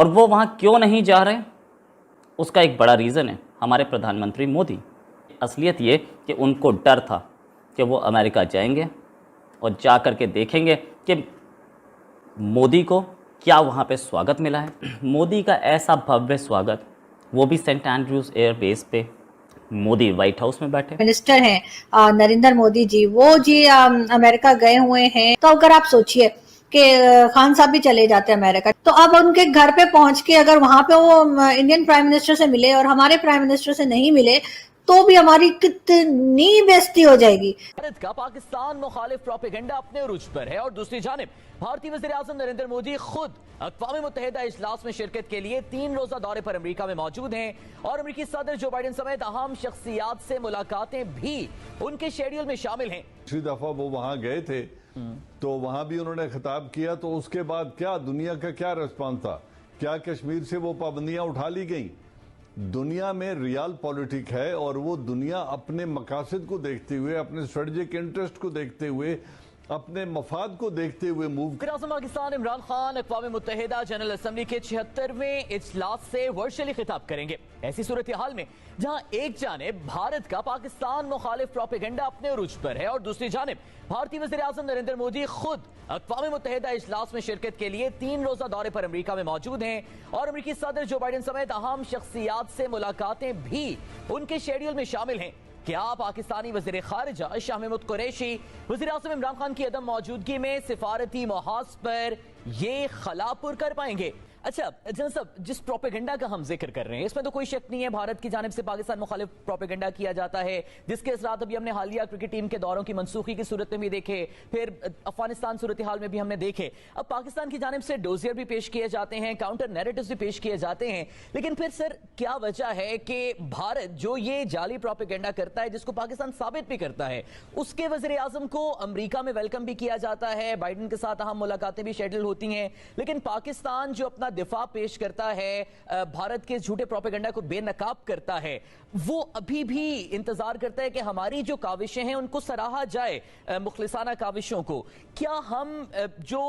اور وہ وہاں کیوں نہیں جا رہے؟ اس کا ایک بڑا ریزن ہے ہمارے پردھان منتری مودی۔ اصلیت یہ کہ ان کو ڈر تھا کہ وہ امریکہ جائیں گے اور جا کر کے دیکھیں گے کہ مودی کو کیا وہاں پہ سواگت ملا ہے۔ مودی کا ایسا بھویہ سواگت، وہ بھی سینٹ اینڈریوز ایئر بیس پہ، مودی وائٹ ہاؤس میں بیٹھے۔ منسٹر ہیں نریندر مودی جی، وہ جی امریکہ گئے ہوئے ہیں، تو اگر آپ سوچئے کہ خان صاحب بھی چلے جاتے امریکہ، تو اب ان کے گھر پہ پہنچ کے اگر وہاں پہ وہ انڈین پرائم منسٹر سے ملے اور ہمارے پرائم منسٹر سے نہیں ملے تو بھی ہماری کتنی بےزتی ہو جائے گی۔ بھارت کا پاکستان مخالف پروپیگنڈا اپنے عروج پر ہے، اور دوسری جانب بھارتی وزیر اعظم نریندر مودی خود اقوام متحدہ اجلاس میں شرکت کے لیے 3 روزہ دورے پر امریکہ میں موجود ہیں، اور امریکی صدر جو بائیڈن سمیت اہم شخصیات سے ملاقاتیں بھی ان کے شیڈول میں شامل ہیں۔ پچھلی دفعہ وہ وہاں گئے تھے تو وہاں بھی انہوں نے خطاب کیا، تو اس کے بعد کیا دنیا کا کیا ریسپانس تھا؟ کیا کشمیر سے وہ پابندیاں اٹھا لی گئیں؟ دنیا میں ریال پولیٹک ہے، اور وہ دنیا اپنے مقاصد کو دیکھتے ہوئے، اپنے اسٹریٹجک انٹرسٹ کو دیکھتے ہوئے، اپنے مفاد کو دیکھتے ہوئے وزیر اعظم پاکستان عمران خان اقوام متحدہ جنرل اسمبلی کے 76ویں اجلاس سے ورچولی خطاب کریں گے۔ ایسی صورتحال میں جہاں ایک جانب بھارت کا پاکستان مخالف پروپیگنڈا اپنے عروج پر ہے، اور دوسری جانب بھارتی وزیر اعظم نریندر مودی خود اقوام متحدہ اجلاس میں شرکت کے لیے 3 روزہ دورے پر امریکہ میں موجود ہیں، اور امریکی صدر جو بائیڈن سمیت اہم شخصیات سے ملاقاتیں بھی ان کے شیڈول میں شامل ہیں، کیا پاکستانی وزیر خارجہ شاہ محمود قریشی وزیر اعظم عمران خان کی عدم موجودگی میں سفارتی محاذ پر یہ خلا پر کر پائیں گے؟ اچھا جنرل صاحب، جس پروپیگنڈا کا ہم ذکر کر رہے ہیں اس میں تو کوئی شک نہیں ہے بھارت کی جانب سے پاکستان مخالف پروپیگنڈا کیا جاتا ہے، جس کے اثرات ابھی ہم نے حالیہ کرکٹ ٹیم کے دوروں کی منسوخی کی صورت میں بھی دیکھے، پھر افغانستان صورتحال میں بھی ہم نے دیکھے۔ اب پاکستان کی جانب سے ڈوزیر بھی پیش کیے جاتے ہیں، کاؤنٹر نیریٹوز بھی پیش کیے جاتے ہیں، لیکن پھر سر کیا وجہ ہے کہ بھارت جو یہ جعلی پروپیگنڈا کرتا ہے، جس کو پاکستان ثابت بھی کرتا ہے، اس کے وزیر اعظم کو امریکہ میں ویلکم بھی کیا جاتا ہے، بائیڈن کے ساتھ اہم ملاقاتیں بھی شیڈول ہوتی ہیں، لیکن پاکستان جو اپنا دفاع پیش کرتا ہے، بھارت کے جھوٹے پروپیگنڈا کو بے نقاب کرتا ہے، وہ ابھی بھی انتظار کرتا ہے کہ ہماری جو کاوشیں ہیں ان کو سراہا جائے، مخلصانہ کاوشوں کو۔ کیا ہم جو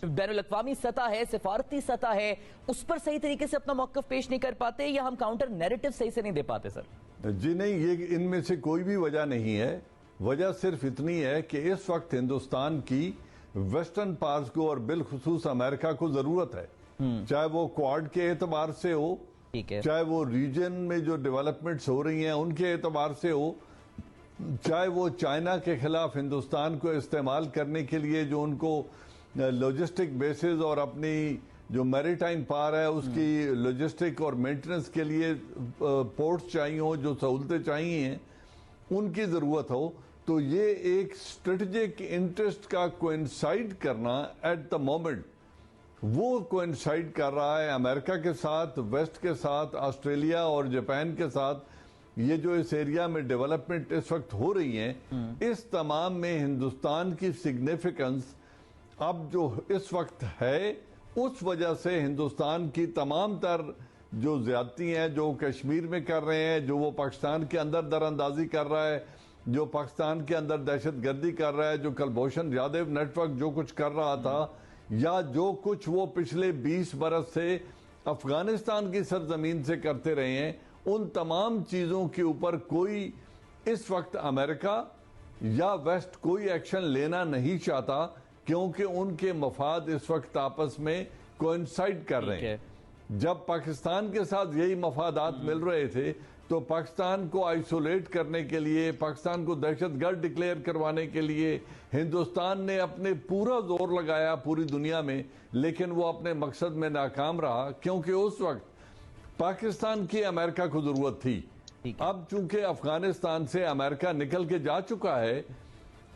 بین الاقوامی سطح ہے، سفارتی سطح ہے، اس پر صحیح طریقے سے اپنا موقف پیش نہیں کر پاتے، یا ہم کاؤنٹر نیریٹو صحیح سے نہیں دے پاتے سر؟ جی نہیں، یہ ان میں سے کوئی بھی وجہ نہیں ہے۔ وجہ صرف اتنی ہے کہ اس وقت ہندوستان کی ویسٹرن پارٹس کو اور بالخصوص امریکہ کو ضرورت ہے، چاہے وہ کوارڈ کے اعتبار سے ہو، چاہے وہ ریجن میں جو ڈیولپمنٹس ہو رہی ہیں ان کے اعتبار سے ہو، چاہے وہ چائنا کے خلاف ہندوستان کو استعمال کرنے کے لیے جو ان کو لاجسٹک بیسز اور اپنی جو میری ٹائم پار ہے اس کی لاجسٹک اور مینٹننس کے لیے پورٹس چاہیے ہوں، جو سہولتیں چاہیے ہیں ان کی ضرورت ہو، تو یہ ایک اسٹریٹجک انٹرسٹ کا کوئنسائڈ کرنا ایٹ دا مومنٹ وہ کوئنسائڈ کر رہا ہے امریکہ کے ساتھ، ویسٹ کے ساتھ، آسٹریلیا اور جاپان کے ساتھ۔ یہ جو اس ایریا میں ڈیولپمنٹ اس وقت ہو رہی ہیں، اس تمام میں ہندوستان کی سگنیفیکنس اب جو اس وقت ہے، اس وجہ سے ہندوستان کی تمام تر جو زیادتی ہیں جو کشمیر میں کر رہے ہیں، جو وہ پاکستان کے اندر در اندازی کر رہا ہے، جو پاکستان کے اندر دہشت گردی کر رہا ہے، جو کلبھوشن یادو نیٹ ورک جو کچھ کر رہا تھا، یا جو کچھ وہ پچھلے 20 برس سے افغانستان کی سرزمین سے کرتے رہے ہیں، ان تمام چیزوں کے اوپر کوئی اس وقت امریکہ یا ویسٹ کوئی ایکشن لینا نہیں چاہتا، کیونکہ ان کے مفاد اس وقت آپس میں کوئنسائڈ کر رہے ہیں۔ جب پاکستان کے ساتھ یہی مفادات مل رہے تھے تو پاکستان کو آئسولیٹ کرنے کے لیے، پاکستان کو دہشت گرد ڈکلیئر کروانے کے لیے ہندوستان نے اپنے پورا زور لگایا پوری دنیا میں، لیکن وہ اپنے مقصد میں ناکام رہا، کیونکہ اس وقت پاکستان کی امریکہ کو ضرورت تھی۔ اب چونکہ افغانستان سے امریکہ نکل کے جا چکا ہے،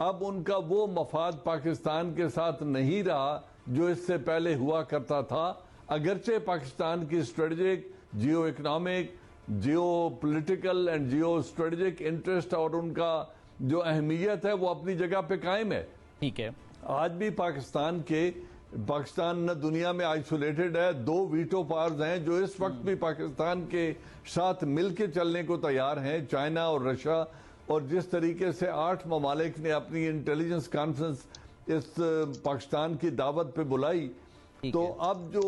اب ان کا وہ مفاد پاکستان کے ساتھ نہیں رہا جو اس سے پہلے ہوا کرتا تھا، اگرچہ پاکستان کی strategic, geo economic, geo political and geo strategic interest اور ان کا جو اہمیت ہے وہ اپنی جگہ پہ قائم ہے۔ ٹھیک ہے، آج بھی پاکستان نہ دنیا میں آئسولیٹڈ ہے، 2 ویٹو پاورز ہیں جو اس وقت بھی پاکستان کے ساتھ مل کے چلنے کو تیار ہیں، چائنا اور رشیا، اور جس طریقے سے 8 ممالک نے اپنی انٹیلیجنس کانفرنس اس پاکستان کی دعوت پہ بلائی، تو اب جو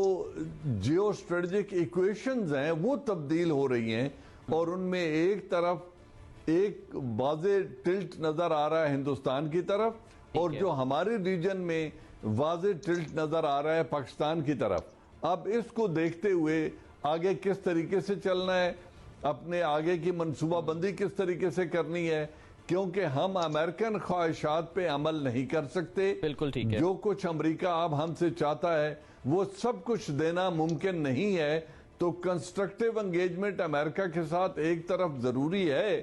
جیو اسٹریٹجک ایکویشنز ہیں وہ تبدیل ہو رہی ہیں، اور ان میں ایک طرف ایک واضح ٹلٹ نظر آ رہا ہے ہندوستان کی طرف، اور جو ہمارے ریجن میں واضح ٹلٹ نظر آ رہا ہے پاکستان کی طرف۔ اب اس کو دیکھتے ہوئے آگے کس طریقے سے چلنا ہے، اپنے آگے کی منصوبہ بندی کس طریقے سے کرنی ہے، کیونکہ ہم امریکن خواہشات پہ عمل نہیں کر سکتے۔ بالکل ٹھیک ہے۔ جو کچھ امریکہ اب ہم سے چاہتا ہے وہ سب کچھ دینا ممکن نہیں ہے، تو کنسٹرکٹیو انگیجمنٹ امریکہ کے ساتھ ایک طرف ضروری ہے،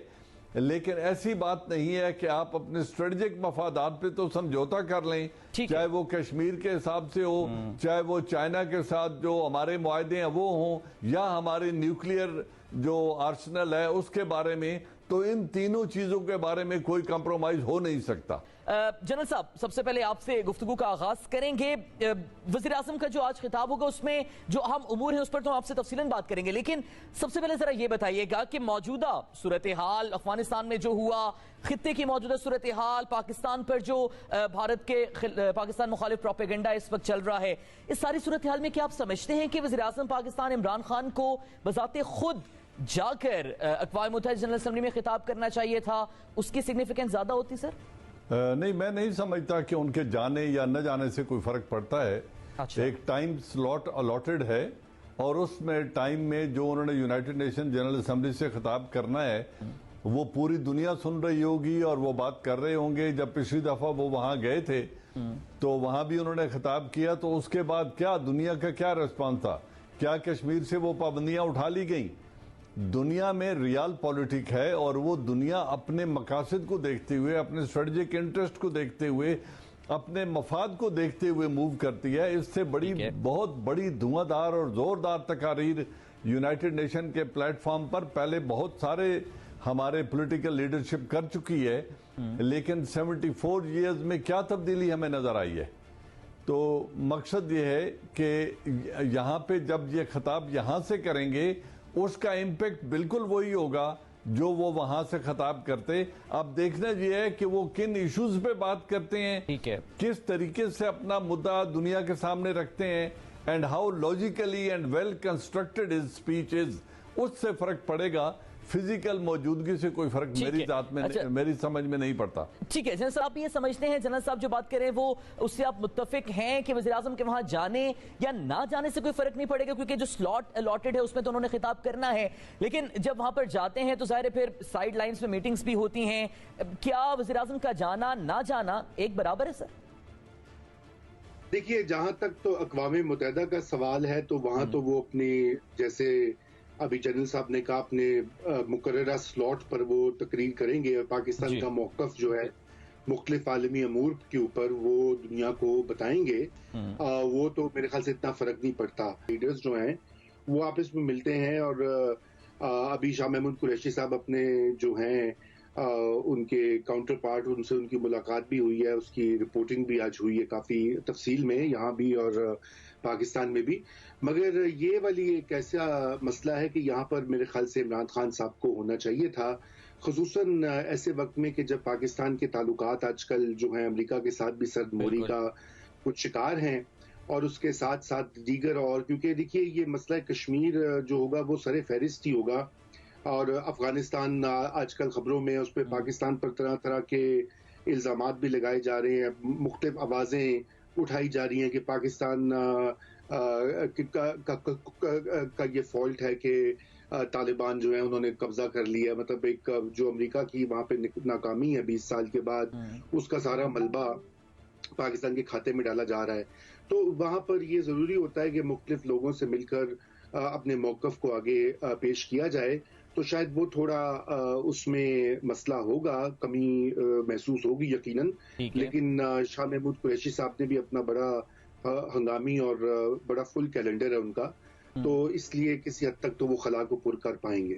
لیکن ایسی بات نہیں ہے کہ آپ اپنے اسٹریٹجک مفادات پہ تو سمجھوتا کر لیں، چاہے وہ کشمیر کے حساب سے ہو، چاہے وہ چائنا کے ساتھ جو ہمارے معاہدے ہیں وہ ہوں، یا ہمارے نیوکلیئر جو آرسنل ہے اس کے بارے میں، تو ان تینوں چیزوں کے بارے میں کوئی کمپرومائز ہو نہیں سکتا۔ جنرل صاحب، سب سے پہلے آپ سے گفتگو کا آغاز کریں گے۔ وزیر اعظم کا جو آج خطاب ہوگا اس میں جو اہم امور ہیں اس پر تو آپ سے تفصیلاً بات کریں گے، لیکن سب سے پہلے ذرا یہ بتائیے گا کہ موجودہ صورتحال افغانستان میں جو ہوا، خطے کی موجودہ صورتحال، پاکستان پر جو بھارت کے پاکستان مخالف پروپیگنڈا اس وقت چل رہا ہے، اس ساری صورتحال میں کیا آپ سمجھتے ہیں کہ وزیر اعظم پاکستان عمران خان کو بذات خود جا کر اقوام متحدہ جنرل اسمبلی میں خطاب کرنا چاہیے تھا؟ اس کی سگنیفیکنس زیادہ ہوتی سر؟ نہیں، میں نہیں سمجھتا کہ ان کے جانے یا نہ جانے سے کوئی فرق پڑتا ہے۔ ایک ٹائم سلاٹ الاٹڈ ہے، اور اس میں ٹائم میں جو انہوں نے یونائٹڈ نیشن جنرل اسمبلی سے خطاب کرنا ہے وہ پوری دنیا سن رہی ہوگی اور وہ بات کر رہے ہوں گے۔ جب پچھلی دفعہ وہ وہاں گئے تھے تو وہاں بھی انہوں نے خطاب کیا، تو اس کے بعد کیا دنیا کا کیا ریسپانس تھا؟ کیا کشمیر سے وہ پابندیاں اٹھا لی گئیں؟ دنیا میں ریال پولیٹک ہے، اور وہ دنیا اپنے مقاصد کو دیکھتے ہوئے، اپنے اسٹریٹجک انٹرسٹ کو دیکھتے ہوئے، اپنے مفاد کو دیکھتے ہوئے موو کرتی ہے۔ اس سے بڑی بہت بڑی دھواں دار اور زوردار تقاریر یونائٹڈ نیشن کے پلیٹ فارم پر پہلے بہت سارے ہمارے پولیٹیکل لیڈرشپ کر چکی ہے، لیکن 74 ایئرز میں کیا تبدیلی ہمیں نظر آئی ہے؟ تو مقصد یہ ہے کہ یہاں پہ جب یہ خطاب یہاں سے کریں گے اس کا امپیکٹ بالکل وہی ہوگا جو وہ وہاں سے خطاب کرتے۔ اب دیکھنا یہ ہے کہ وہ کن ایشوز پہ بات کرتے ہیں، کس طریقے سے اپنا مدعا دنیا کے سامنے رکھتے ہیں، and how logically and well constructed his speech is, اس سے فرق پڑے گا۔ فزیکل موجودگی سے کوئی فرق میری ذات میں میری سمجھ میں نہیں پڑتا۔ ٹھیک ہے جنرل صاحب، آپ یہ سمجھتے ہیں، جنرل صاحب جو بات کریں وہ اس سے آپ متفق ہیں کہ وزیراعظم کے وہاں جانے یا نہ جانے سے کوئی فرق نہیں پڑے گا، کیونکہ جو سلاٹ الاٹڈ ہے اس میں تو انہوں نے خطاب کرنا ہے، لیکن جب وہاں پر جاتے ہیں تو ظاہر ہے پھر سائیڈ لائنز پہ میٹنگز بھی ہوتی ہیں، کیا وزیراعظم کا جانا نہ جانا ایک برابر ہے سر؟ دیکھیے، جہاں تک تو اقوام متحدہ کا سوال ہے تو وہاں تو وہ اپنی، جیسے ابھی جنرل صاحب نے کہا، اپنے مقررہ سلاٹ پر وہ تقریر کریں گے، اور پاکستان کا موقف جو ہے مختلف عالمی امور کے اوپر وہ دنیا کو بتائیں گے۔ وہ تو میرے خیال سے اتنا فرق نہیں پڑتا۔ لیڈرز جو ہیں وہ آپس میں ملتے ہیں، اور ابھی شاہ محمود قریشی صاحب اپنے جو ہیں ان کے کاؤنٹر پارٹ، ان سے ان کی ملاقات بھی ہوئی ہے، اس کی رپورٹنگ بھی آج ہوئی ہے کافی تفصیل میں، یہاں بھی اور پاکستان میں بھی۔ مگر یہ والی ایک ایسا مسئلہ ہے کہ یہاں پر میرے خیال سے عمران خان صاحب کو ہونا چاہیے تھا، خصوصاً ایسے وقت میں کہ جب پاکستان کے تعلقات آج کل جو ہیں امریکہ کے ساتھ بھی سرد موری کا کچھ شکار ہیں، اور اس کے ساتھ ساتھ دیگر، اور کیونکہ دیکھیے یہ مسئلہ کشمیر جو ہوگا وہ سر فہرست ہی ہوگا، اور افغانستان آج کل خبروں میں اس پہ پاکستان پر طرح طرح کے الزامات بھی لگائے جا رہے ہیں، مختلف آوازیں اٹھائی جا رہی ہیں کہ پاکستان کا یہ فالٹ ہے کہ طالبان جو ہیں انہوں نے قبضہ کر لیا، مطلب ایک جو امریکہ کی وہاں پہ ناکامی ہے 20 سال کے بعد، اس کا سارا ملبہ پاکستان کے کھاتے میں ڈالا جا رہا ہے۔ تو وہاں پر یہ ضروری ہوتا ہے کہ مختلف لوگوں سے مل کر اپنے موقف کو آگے پیش کیا جائے، تو شاید وہ تھوڑا اس میں مسئلہ ہوگا، کمی محسوس ہوگی یقیناً، لیکن شاہ محمود قریشی صاحب نے بھی اپنا بڑا ہنگامی اور بڑا فل کیلنڈر ہے ان کا، تو اس لیے کسی حد تک تو وہ خلا کو پر کر پائیں گے۔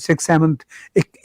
6-7